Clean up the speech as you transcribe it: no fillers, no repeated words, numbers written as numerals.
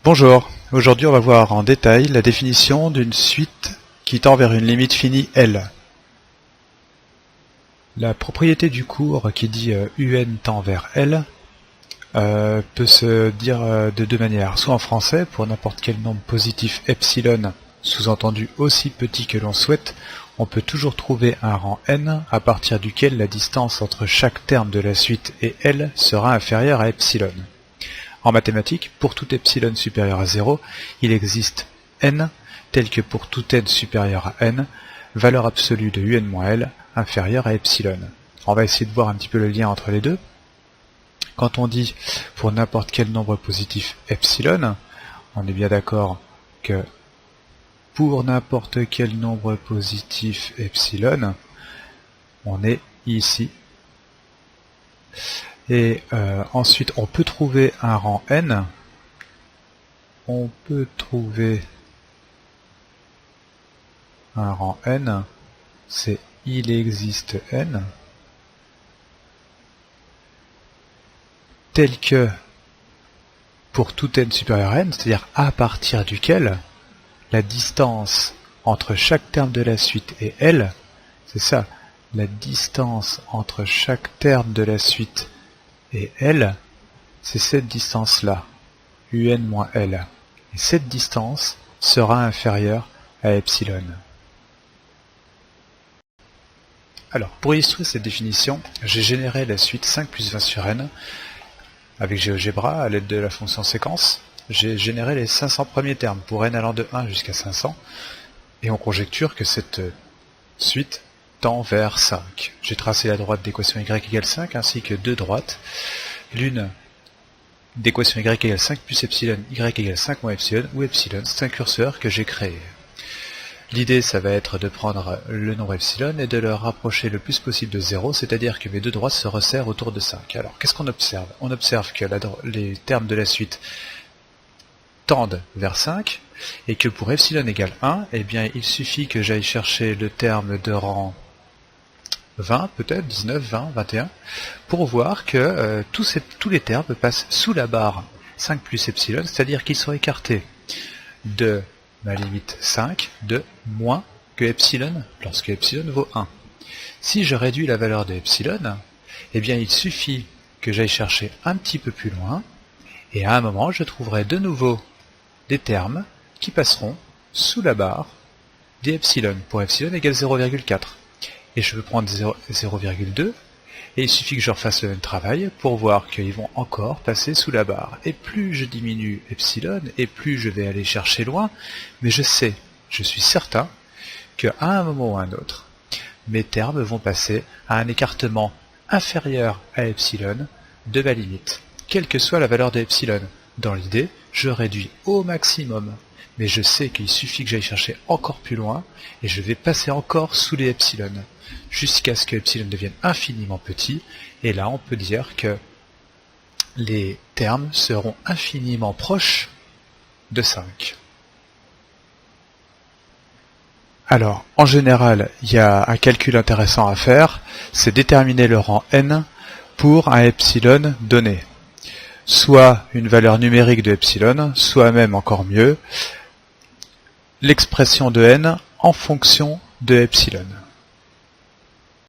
Bonjour, aujourd'hui on va voir en détail la définition d'une suite qui tend vers une limite finie L. La propriété du cours qui dit UN tend vers L peut se dire de deux manières, soit en français pour n'importe quel nombre positif epsilon, sous-entendu aussi petit que l'on souhaite, on peut toujours trouver un rang n à partir duquel la distance entre chaque terme de la suite et L sera inférieure à epsilon. En mathématiques, pour tout epsilon supérieur à 0, il existe n, tel que pour tout n supérieur à n, valeur absolue de un-l inférieure à epsilon. On va essayer de voir un petit peu le lien entre les deux. Quand on dit pour n'importe quel nombre positif epsilon, on est bien d'accord que pour n'importe quel nombre positif epsilon, on est ici. Et ensuite, on peut trouver un rang n. On peut trouver un rang n, c'est il existe n, tel que pour tout n supérieur à n, c'est-à-dire à partir duquel la distance entre chaque terme de la suite et L, c'est ça, la distance entre chaque terme de la suite et L, c'est cette distance-là, un moins L. Et cette distance sera inférieure à epsilon. Alors, pour illustrer cette définition, j'ai généré la suite 5 plus 20 sur n avec GeoGebra à l'aide de la fonction séquence. J'ai généré les 500 premiers termes pour n allant de 1 jusqu'à 500 et on conjecture que cette suite tend vers 5. J'ai tracé la droite d'équation y égale 5 ainsi que deux droites. L'une d'équation y égale 5 plus epsilon y égale 5 moins epsilon, où epsilon c'est un curseur que j'ai créé. L'idée ça va être de prendre le nombre epsilon et de le rapprocher le plus possible de 0, c'est-à-dire que mes deux droites se resserrent autour de 5. Alors qu'est-ce qu'on observe? On observe que les termes de la suite tendent vers 5 et que pour epsilon égale 1, eh bien il suffit que j'aille chercher le terme de rang 20, peut-être, 19, 20, 21, pour voir que tous les termes passent sous la barre 5 plus epsilon, c'est-à-dire qu'ils sont écartés de ma limite 5 de moins que epsilon lorsque epsilon vaut 1. Si je réduis la valeur de epsilon, eh bien il suffit que j'aille chercher un petit peu plus loin, et à un moment je trouverai de nouveau des termes qui passeront sous la barre des epsilon, pour epsilon égale 0,4. Et je peux prendre 0,2, et il suffit que je refasse le même travail pour voir qu'ils vont encore passer sous la barre. Et plus je diminue epsilon, et plus je vais aller chercher loin, mais je suis certain qu'à un moment ou à un autre, mes termes vont passer à un écartement inférieur à epsilon de ma limite, quelle que soit la valeur de epsilon. Dans l'idée, je réduis au maximum, mais je sais qu'il suffit que j'aille chercher encore plus loin, et je vais passer encore sous les epsilon, jusqu'à ce que epsilon devienne infiniment petit, et là on peut dire que les termes seront infiniment proches de 5. Alors, en général, il y a un calcul intéressant à faire, c'est déterminer le rang n pour un epsilon donné. Soit une valeur numérique de epsilon, soit même encore mieux, l'expression de n en fonction de epsilon.